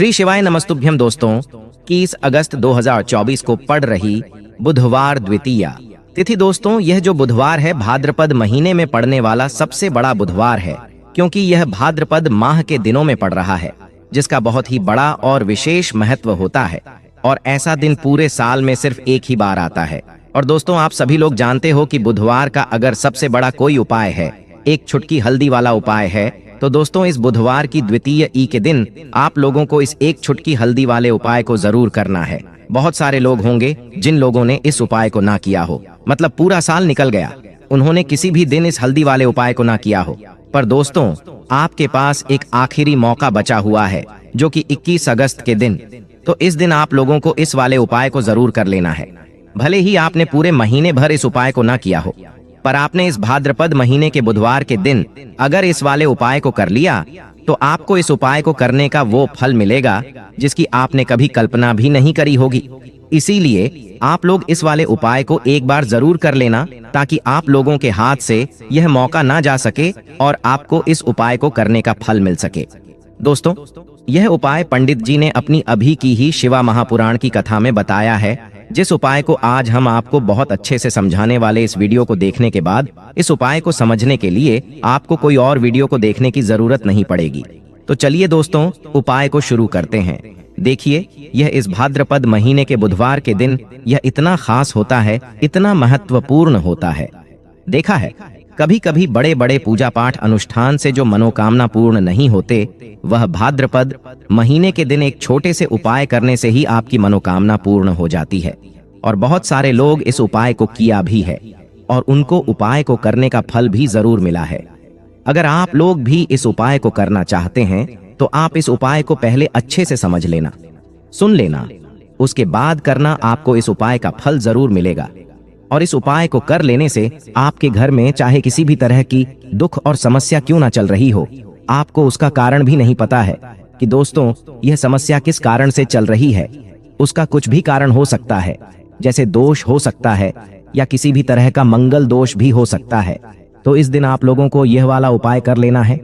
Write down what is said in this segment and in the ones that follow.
श्री शिवाय नमस्तुभ्यम दोस्तों। 21 अगस्त 2024 को पड़ रही बुधवार द्वितीया तिथि। दोस्तों, यह जो बुधवार है भाद्रपद महीने में पड़ने वाला सबसे बड़ा बुधवार है, क्योंकि यह भाद्रपद माह के दिनों में पड़ रहा है, जिसका बहुत ही बड़ा और विशेष महत्व होता है। और ऐसा दिन पूरे साल में सिर्फ एक ही बार आता है। और दोस्तों, आप सभी लोग जानते हो कि बुधवार का अगर सबसे बड़ा कोई उपाय है, एक छुटकी हल्दी वाला उपाय है, तो दोस्तों इस बुधवार की द्वितीय ई के दिन आप लोगों को इस एक छुटकी हल्दी वाले उपाय को जरूर करना है। बहुत सारे लोग होंगे जिन लोगों ने इस उपाय को ना किया हो, मतलब पूरा साल निकल गया, उन्होंने किसी भी दिन इस हल्दी वाले उपाय को ना किया हो। पर दोस्तों, आपके पास एक आखिरी मौका बचा हुआ है, जो कि 21 अगस्त के दिन। तो इस दिन आप लोगों को इस वाले उपाय को जरूर कर लेना है। भले ही आपने पूरे महीने भर इस उपाय को ना किया हो, पर आपने इस भाद्रपद महीने के बुधवार के दिन अगर इस वाले उपाय को कर लिया, तो आपको इस उपाय को करने का वो फल मिलेगा जिसकी आपने कभी कल्पना भी नहीं करी होगी। इसीलिए आप लोग इस वाले उपाय को एक बार जरूर कर लेना, ताकि आप लोगों के हाथ से यह मौका ना जा सके और आपको इस उपाय को करने का फल मिल सके। दोस्तों, यह उपाय पंडित जी ने अपनी अभी की ही शिवा महापुराण की कथा में बताया है, जिस उपाय को आज हम आपको बहुत अच्छे से समझाने वाले। इस वीडियो को देखने के बाद इस उपाय को समझने के लिए आपको कोई और वीडियो को देखने की जरूरत नहीं पड़ेगी। तो चलिए दोस्तों, उपाय को शुरू करते हैं। देखिए, यह इस भाद्रपद महीने के बुधवार के दिन यह इतना खास होता है, इतना महत्वपूर्ण होता है। देखा है, कभी कभी बड़े बड़े पूजा पाठ अनुष्ठान से जो मनोकामना पूर्ण नहीं होते, वह भाद्रपद महीने के दिन एक छोटे से उपाय करने से ही आपकी मनोकामना पूर्ण हो जाती है। और बहुत सारे लोग इस उपाय को किया भी है और उनको उपाय को करने का फल भी जरूर मिला है। अगर आप लोग भी इस उपाय को करना चाहते हैं, तो आप इस उपाय को पहले अच्छे से समझ लेना, सुन लेना, उसके बाद करना। आपको इस उपाय का फल जरूर मिलेगा। और इस उपाय को कर लेने से आपके घर में चाहे किसी भी तरह की दुख और समस्या क्यों ना चल रही हो, आपको उसका कारण भी नहीं पता है कि दोस्तों यह समस्या किस कारण से चल रही है। उसका कुछ भी कारण हो सकता है, जैसे दोष हो सकता है या किसी भी तरह का मंगल दोष भी हो सकता है। तो इस दिन आप लोगों को यह वाला उपाय कर लेना है।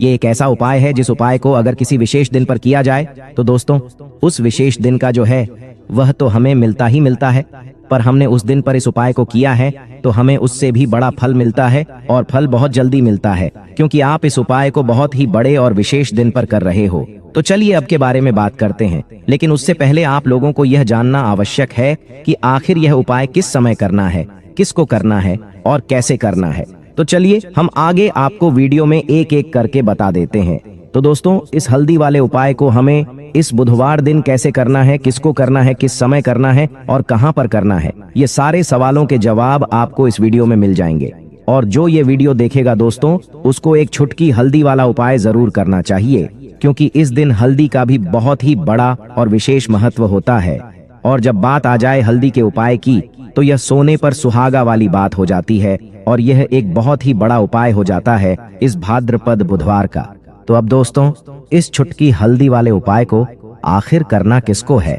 ये एक ऐसा उपाय है जिस उपाय को अगर किसी विशेष दिन पर किया जाए, तो दोस्तों उस विशेष दिन का जो है वह तो हमें मिलता ही मिलता है, पर हमने उस दिन पर इस उपाय को किया है तो हमें उससे भी बड़ा फल मिलता है, और फल बहुत जल्दी मिलता है, क्योंकि आप इस उपाय को बहुत ही बड़े और विशेष दिन पर कर रहे हो। तो चलिए अब के बारे में बात करते हैं, लेकिन उससे पहले आप लोगों को यह जानना आवश्यक है कि आखिर यह उपाय किस समय करना है, किसको करना है और कैसे करना है। तो चलिए हम आगे आपको वीडियो में एक एक करके बता देते हैं। तो दोस्तों, इस हल्दी वाले उपाय को हमें इस बुधवार दिन कैसे करना है, किसको करना है, किस समय करना है और कहां पर करना है, ये सारे सवालों के जवाब आपको इस वीडियो में मिल जाएंगे। और जो ये वीडियो देखेगा दोस्तों, उसको एक छुटकी हल्दी वाला उपाय जरूर करना चाहिए, क्योंकि इस दिन हल्दी का भी बहुत ही बड़ा और विशेष महत्व होता है। और जब बात आ जाए हल्दी के उपाय की, तो यह सोने पर सुहागा वाली बात हो जाती है, और यह एक बहुत ही बड़ा उपाय हो जाता है इस भाद्रपद बुधवार का। तो अब दोस्तों, इस छुटकी हल्दी वाले उपाय को आखिर करना किसको है,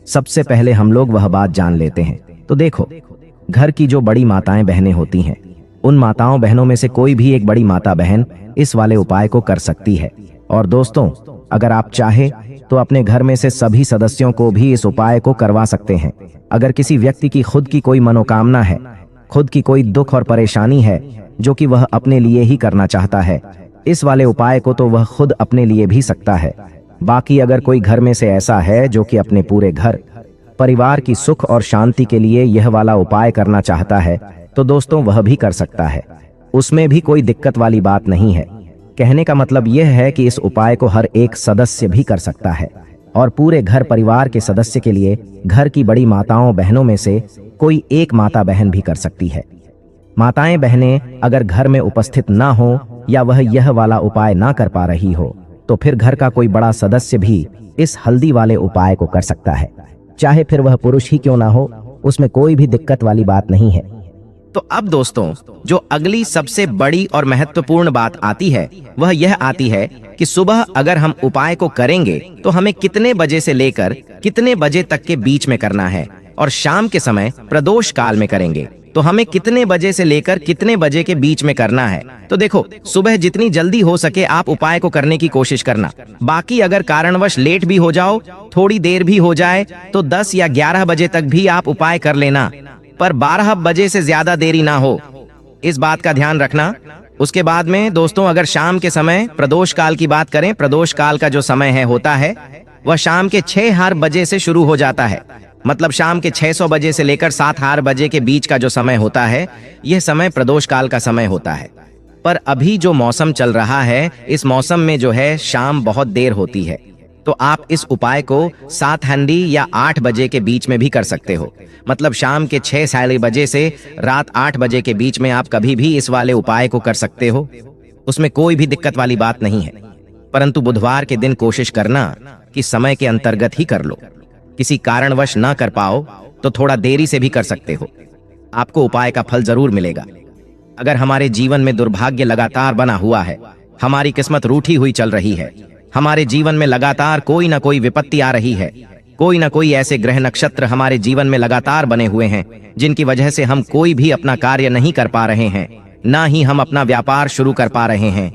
सबसे पहले हम लोग वह बात जान लेते हैं। तो देखो, घर की जो बड़ी माताएं बहनें होती हैं, उन माताओं बहनों में से कोई भी एक बड़ी माता बहन इस वाले उपाय को कर सकती है। और दोस्तों, अगर आप चाहे तो अपने घर में से सभी सदस्यों को भी इस उपाय को करवा सकते हैं। अगर किसी व्यक्ति की खुद की कोई मनोकामना है, खुद की कोई दुख और परेशानी है जो कि वह अपने लिए ही करना चाहता है, इस वाले उपाय को तो वह खुद अपने लिए भी सकता है। बाकी अगर कोई घर में से ऐसा है जो कि अपने पूरे घर परिवार की सुख और शांति के लिए यह वाला उपाय करना चाहता है, तो दोस्तों वह भी कर सकता है। उसमें भी कोई दिक्कत वाली बात नहीं है। कहने का मतलब यह है कि इस उपाय को हर एक सदस्य भी कर सकता है, और पूरे घर परिवार के सदस्य के लिए घर की बड़ी माताओं बहनों में से कोई एक माता बहन भी कर सकती है। माताएं बहनें अगर घर में उपस्थित ना हो या वह यह वाला उपाय ना कर पा रही हो, तो फिर घर का कोई बड़ा सदस्य भी इस हल्दी वाले उपाय को कर सकता है, चाहे फिर वह पुरुष ही क्यों ना हो, उसमें कोई भी दिक्कत वाली बात नहीं है। तो अब दोस्तों, जो अगली सबसे बड़ी और महत्वपूर्ण बात आती है, वह यह आती है कि सुबह अगर हम उपाय को करेंगे तो हमें कितने बजे से लेकर कितने बजे तक के बीच में करना है, और शाम के समय प्रदोष काल में करेंगे। तो हमें कितने बजे से लेकर कितने बजे के बीच में करना है? तो देखो, सुबह जितनी जल्दी हो सके आप उपाय को करने की कोशिश करना। बाकी अगर कारणवश लेट भी हो जाओ, थोड़ी देर भी हो जाए, तो 10 या 11 बजे तक भी आप उपाय कर लेना, पर 12 बजे से ज्यादा देरी ना हो, इस बात का ध्यान रखना। उसके बाद में दोस्तों, अगर शाम के समय प्रदोष काल की बात करें, प्रदोष काल का जो समय होता है वह शाम के 6 बजे से शुरू हो जाता है। मतलब शाम के 600 बजे से लेकर 7 बजे के बीच का जो समय होता है, यह समय प्रदोष काल का समय होता है। पर अभी जो मौसम चल रहा है, इस मौसम में जो है शाम बहुत देर होती है, तो आप इस उपाय को 7 या 8 बजे के बीच में भी कर सकते हो। मतलब शाम के 6 बजे से रात 8 बजे के बीच में आप कभी भी इस वाले उपाय को कर सकते हो, उसमें कोई भी दिक्कत वाली बात नहीं है। परंतु बुधवार के दिन कोशिश करना कि समय के अंतर्गत ही कर लो। किसी कारणवश ना कर पाओ तो थोड़ा देरी से भी कर सकते हो, आपको उपाय का फल जरूर मिलेगा। अगर हमारे जीवन में दुर्भाग्य लगातार बना हुआ है, हमारी किस्मत रूठी हुई चल रही है, हमारे जीवन में लगातार कोई ना कोई विपत्ति आ रही है, कोई ना कोई ऐसे ग्रह नक्षत्र हमारे जीवन में लगातार बने हुए हैं जिनकी वजह से हम कोई भी अपना कार्य नहीं कर पा रहे हैं, ना ही हम अपना व्यापार शुरू कर पा रहे हैं,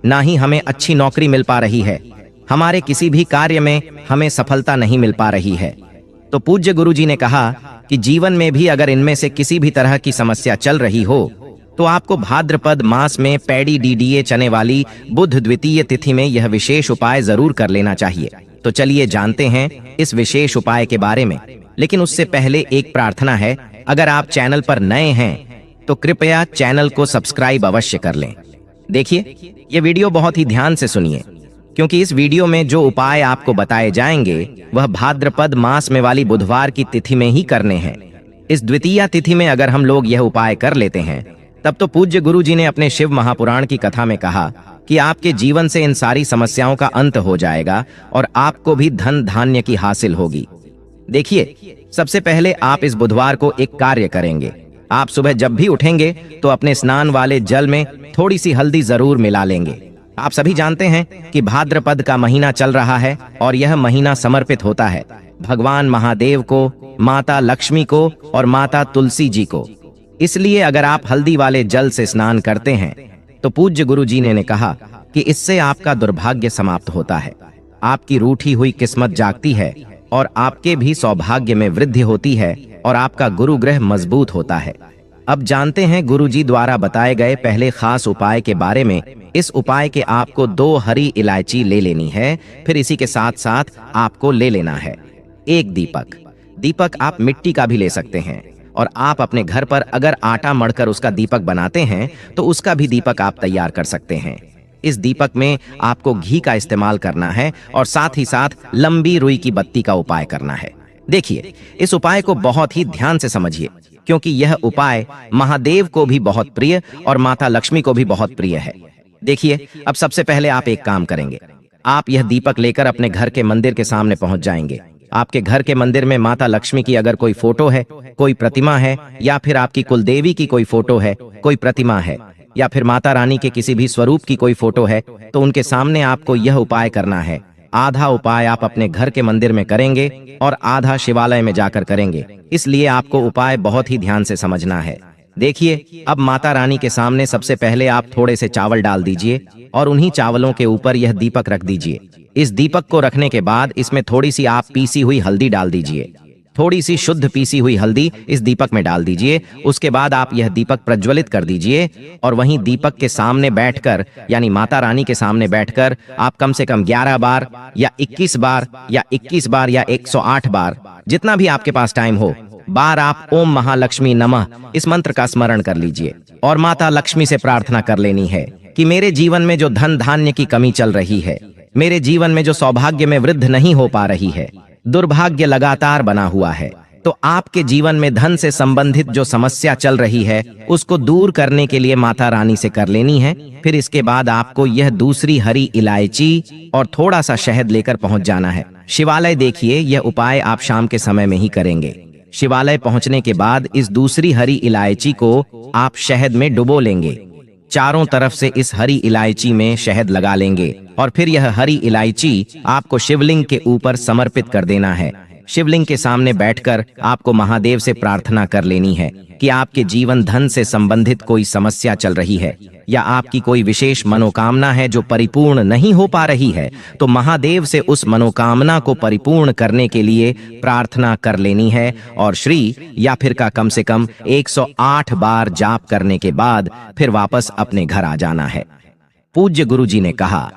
ना ही हमें अच्छी नौकरी मिल पा रही है, हमारे किसी भी कार्य में हमें सफलता नहीं मिल पा रही है, तो पूज्य गुरुजी ने कहा कि जीवन में भी अगर इनमें से किसी भी तरह की समस्या चल रही हो तो आपको भाद्रपद मास में पैडी डीडीए चने वाली बुध द्वितीय तिथि में यह विशेष उपाय जरूर कर लेना चाहिए। तो चलिए जानते हैं इस विशेष उपाय के बारे में। लेकिन उससे पहले एक प्रार्थना है, अगर आप चैनल पर नए हैं तो कृपया चैनल को सब्सक्राइब अवश्य कर लें। देखिए, ये वीडियो बहुत ही ध्यान से सुनिए, क्योंकि इस वीडियो में जो उपाय आपको बताए जाएंगे वह भाद्रपद मास में वाली बुधवार की तिथि में ही करने हैं। इस द्वितीय तिथि में अगर हम लोग यह उपाय कर लेते हैं, तब तो पूज्य गुरु जी ने अपने शिव महापुराण की कथा में कहा कि आपके जीवन से इन सारी समस्याओं का अंत हो जाएगा और आपको भी धन धान्य की हासिल होगी। देखिए, सबसे पहले आप इस बुधवार को एक कार्य करेंगे। आप सुबह जब भी उठेंगे तो अपने स्नान वाले जल में थोड़ी सी हल्दी जरूर मिला लेंगे। आप सभी जानते हैं कि भाद्रपद का महीना चल रहा है और यह महीना समर्पित होता है भगवान महादेव को, माता लक्ष्मी को और माता तुलसी जी को। इसलिए अगर आप हल्दी वाले जल से स्नान करते हैं तो पूज्य गुरु जी ने कहा कि इससे आपका दुर्भाग्य समाप्त होता है, आपकी रूठी हुई किस्मत जागती है और आपके भी सौभाग्य में वृद्धि होती है और आपका गुरु ग्रह मजबूत होता है। अब जानते हैं गुरु जी द्वारा बताए गए पहले खास उपाय के बारे में। इस उपाय के आपको 2 हरी इलायची ले लेनी है, फिर इसी के साथ साथ आपको ले लेना है 1 दीपक। दीपक आप मिट्टी का भी ले सकते हैं, और आप अपने घर पर अगर आटा मढ़कर उसका दीपक बनाते हैं तो उसका भी दीपक आप तैयार कर सकते हैं। इस दीपक में आपको घी का इस्तेमाल करना है और साथ ही साथ लंबी रुई की बत्ती का उपाय करना है। देखिए, इस उपाय को बहुत ही ध्यान से समझिए, क्योंकि यह उपाय महादेव को भी बहुत प्रिय और माता लक्ष्मी को भी बहुत प्रिय है। देखिए, अब सबसे पहले आप एक काम करेंगे, आप यह दीपक लेकर अपने घर के मंदिर के सामने पहुंच जाएंगे। आपके घर के मंदिर में माता लक्ष्मी की अगर कोई फोटो है, कोई प्रतिमा है, या फिर आपकी कुलदेवी की कोई फोटो है, कोई प्रतिमा है, या फिर माता रानी के किसी भी स्वरूप की कोई फोटो है, तो उनके सामने आपको यह उपाय करना है। आधा उपाय आप अपने घर के मंदिर में करेंगे और आधा शिवालय में जाकर करेंगे, इसलिए आपको उपाय बहुत ही ध्यान से समझना है। देखिए, अब माता रानी के सामने सबसे पहले आप थोड़े से चावल डाल दीजिए और उन्हीं चावलों के ऊपर यह दीपक रख दीजिए। इस दीपक को रखने के बाद इसमें थोड़ी सी आप पीसी हुई हल्दी डाल दीजिए, थोड़ी सी शुद्ध पीसी हुई हल्दी इस दीपक में डाल दीजिए। उसके बाद आप यह दीपक प्रज्वलित कर दीजिए और वहीं दीपक के सामने बैठकर, यानी माता रानी के सामने बैठकर आप कम से कम 11 बार या 21 बार या 21 बार या 108 बार, जितना भी आपके पास टाइम हो, बार आप ओम महालक्ष्मी नमः इस मंत्र का स्मरण कर लीजिए और माता लक्ष्मी से प्रार्थना कर लेनी है कि मेरे जीवन में जो धन धान्य की कमी चल रही है, मेरे जीवन में जो सौभाग्य में वृद्धि नहीं हो पा रही है, दुर्भाग्य लगातार बना हुआ है, तो आपके जीवन में धन से संबंधित जो समस्या चल रही है उसको दूर करने के लिए माता रानी से कर लेनी है। फिर इसके बाद आपको यह दूसरी हरी इलायची और थोड़ा सा शहद लेकर पहुंच जाना है शिवालय। देखिए, यह उपाय आप शाम के समय में ही करेंगे। शिवालय पहुंचने के बाद इस दूसरी हरी इलायची को आप शहद में डुबो लेंगे, चारों तरफ से इस हरी इलायची में शहद लगा लेंगे और फिर यह हरी इलायची आपको शिवलिंग के ऊपर समर्पित कर देना है। शिवलिंग के सामने बैठकर आपको महादेव से प्रार्थना कर लेनी है कि आपके जीवन धन से संबंधित कोई समस्या चल रही है या आपकी कोई विशेष मनोकामना है जो परिपूर्ण नहीं हो पा रही है, तो महादेव से उस मनोकामना को परिपूर्ण करने के लिए प्रार्थना कर लेनी है और श्री या फिर का कम से कम 108 बार जाप करने के बाद फिर वापस अपने घर आ जाना है। पूज्य गुरु जी ने कहा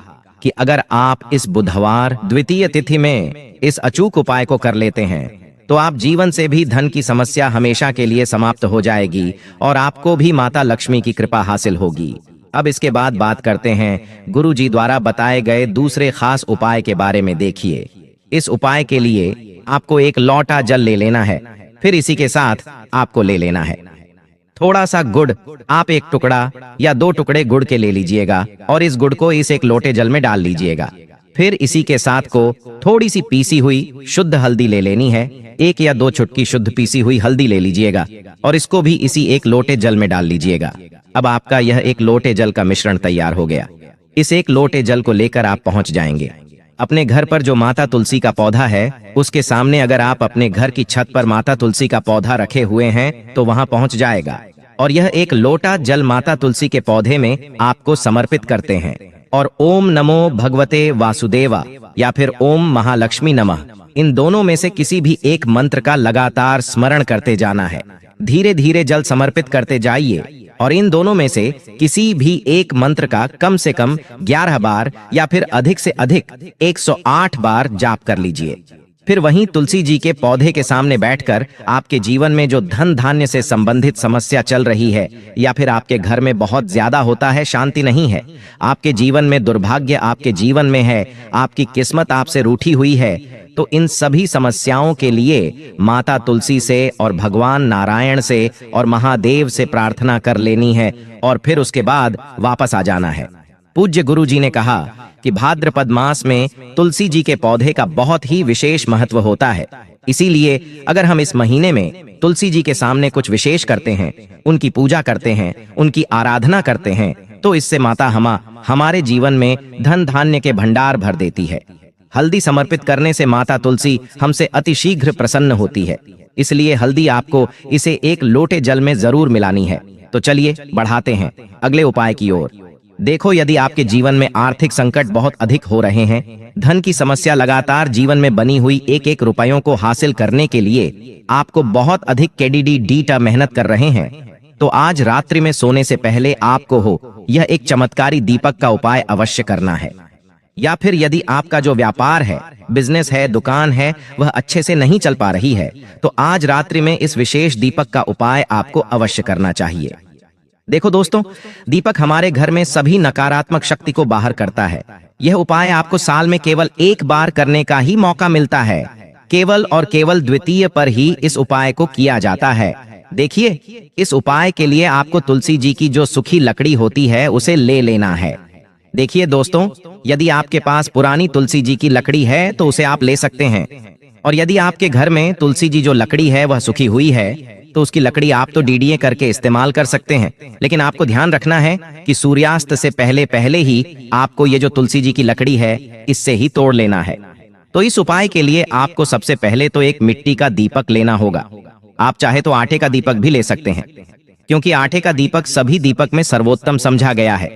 कि अगर आप इस बुधवार द्वितीय तिथि में इस अचूक उपाय को कर लेते हैं तो आप जीवन से भी धन की समस्या हमेशा के लिए समाप्त हो जाएगी और आपको भी माता लक्ष्मी की कृपा हासिल होगी। अब इसके बाद बात करते हैं गुरु जी द्वारा बताए गए दूसरे खास उपाय के बारे में। देखिए, इस उपाय के लिए आपको एक लौटा जल ले लेना है, फिर इसी के साथ आपको ले लेना है थोड़ा सा गुड़। आप एक टुकड़ा या 2 टुकड़े गुड़ के ले लीजिएगा और इस गुड़ को इस एक लोटे जल में डाल लीजिएगा। फिर इसी के साथ को थोड़ी सी पीसी हुई शुद्ध हल्दी ले लेनी है। 1 या 2 चुटकी शुद्ध पीसी हुई हल्दी ले लीजिएगा और इसको भी इसी एक लोटे जल में डाल लीजिएगा। अब आपका यह एक लोटे जल का मिश्रण तैयार हो गया। इस एक लोटे जल को लेकर आप पहुंच जाएंगे अपने घर पर जो माता तुलसी का पौधा है उसके सामने। अगर आप अपने घर की छत पर माता तुलसी का पौधा रखे हुए हैं तो वहां पहुंच जाएगा और यह एक लोटा जल माता तुलसी के पौधे में आपको समर्पित करते हैं और ओम नमो भगवते वासुदेवा या फिर ओम महालक्ष्मी नमः, इन दोनों में से किसी भी एक मंत्र का लगातार स्मरण करते जाना है। धीरे धीरे जल समर्पित करते जाइए और इन दोनों में से किसी भी एक मंत्र का कम से कम 11 बार या फिर अधिक से अधिक 108 बार जाप कर लीजिए। फिर वहीं तुलसी जी के पौधे के सामने बैठकर आपके जीवन में जो धन धान्य से संबंधित समस्या चल रही है या फिर आपके घर में बहुत ज्यादा होता है, शांति नहीं है, आपके जीवन में दुर्भाग्य आपके जीवन में है, आपकी किस्मत आपसे रूठी हुई है, तो इन सभी समस्याओं के लिए माता तुलसी से और भगवान नारायण से और महादेव से प्रार्थना कर लेनी है और फिर उसके बाद वापस आ जाना है। पूज्य गुरु जी ने कहा कि भाद्रपद मास में तुलसी जी के पौधे का बहुत ही विशेष महत्व होता है। इसीलिए अगर हम इस महीने में तुलसी जी के सामने कुछ विशेष करते हैं, उनकी पूजा करते हैं, उनकी आराधना करते हैं, तो इससे माता हमारे जीवन में धन धान्य के भंडार भर देती है। हल्दी समर्पित करने से माता तुलसी हमसे अतिशीघ्र प्रसन्न होती है। इसलिए हल्दी आपको इसे एक लोटे जल में जरूर मिलानी है। तो चलिए बढ़ाते हैं अगले उपाय की ओर। देखो, यदि आपके जीवन में आर्थिक संकट बहुत अधिक हो रहे हैं, धन की समस्या लगातार जीवन में बनी हुई एक रुपयों को हासिल करने के लिए आपको बहुत अधिक KDD मेहनत कर रहे हैं, तो आज रात्रि में सोने से पहले आपको यह एक चमत्कारी दीपक का उपाय अवश्य करना है। या फिर यदि आपका जो व्यापार है, बिजनेस है, दुकान है, वह अच्छे से नहीं चल पा रही है, तो आज रात्रि में इस विशेष दीपक का उपाय आपको अवश्य करना चाहिए। देखो दोस्तों, दीपक हमारे घर में सभी नकारात्मक शक्ति को बाहर करता है। यह उपाय आपको साल में केवल एक बार करने का ही मौका मिलता है। केवल और केवल द्वितीय पर ही इस उपाय को किया जाता है। देखिए, इस उपाय के लिए आपको तुलसी जी की जो सूखी लकड़ी होती है उसे ले लेना है। देखिए दोस्तों, यदि आपके पास पुरानी तुलसी जी की लकड़ी है तो उसे आप ले सकते हैं, और यदि आपके घर में तुलसी जी जो लकड़ी है वह सूखी हुई है तो उसकी लकड़ी आप तो DDA करके इस्तेमाल कर सकते हैं। लेकिन आपको ध्यान रखना है कि सूर्यास्त से पहले ही आपको ये जो तुलसी जी की लकड़ी है इससे ही तोड़ लेना है। तो इस उपाय के लिए आपको सबसे पहले तो एक मिट्टी का दीपक लेना होगा। आप चाहे तो आटे का दीपक भी ले सकते हैं, क्योंकि आटे का दीपक सभी दीपक में सर्वोत्तम समझा गया है।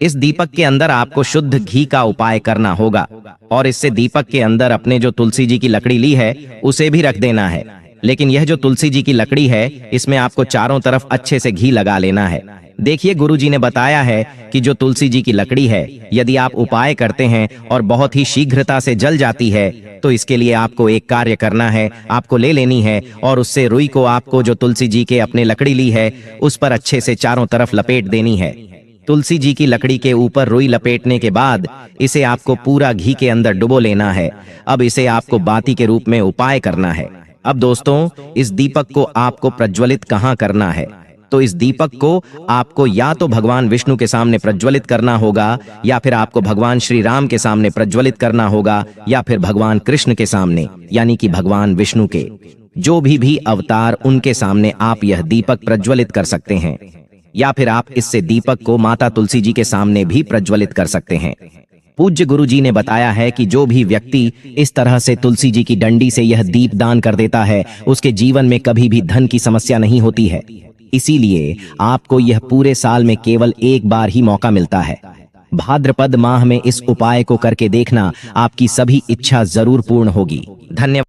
इस दीपक के अंदर आपको शुद्ध घी का उपाय करना होगा और इससे दीपक के अंदर अपने जो तुलसी जी की लकड़ी ली है उसे भी रख देना है। लेकिन यह जो तुलसी जी की लकड़ी है इसमें आपको चारों तरफ अच्छे से घी लगा लेना है। देखिए, गुरु जी ने बताया है कि जो तुलसी जी की लकड़ी है, यदि आप उपाय करते हैं और बहुत ही शीघ्रता से जल जाती है, तो इसके लिए आपको एक कार्य करना है। आपको ले लेनी है और उससे रुई को आपको जो तुलसी जी के अपने लकड़ी ली है उस पर अच्छे से चारों तरफ लपेट देनी है। तुलसी जी की लकड़ी के ऊपर रुई लपेटने के बाद इसे आपको पूरा घी के अंदर डुबो लेना है। अब इसे आपको बाती के रूप में उपाय करना है। अब दोस्तों, इस दीपक को आपको प्रज्वलित कहाँ करना है? तो इस दीपक को आपको या तो भगवान विष्णु के सामने प्रज्वलित करना होगा, या फिर आपको भगवान श्री राम के सामने प्रज्वलित करना होगा, या फिर भगवान कृष्ण के सामने यानी कि भगवान विष्णु के जो भी अवतार उनके सामने आप यह दीपक प्रज्वलित कर सकते हैं। या फिर आप इससे दीपक को माता तुलसी जी के सामने भी प्रज्वलित कर सकते हैं। पूज्य गुरु जी ने बताया है कि जो भी व्यक्ति इस तरह से तुलसी जी की डंडी से यह दीप दान कर देता है, उसके जीवन में कभी भी धन की समस्या नहीं होती है। इसीलिए आपको यह पूरे साल में केवल एक बार ही मौका मिलता है। भाद्रपद माह में इस उपाय को करके देखना, आपकी सभी इच्छा जरूर पूर्ण होगी। धन्यवाद।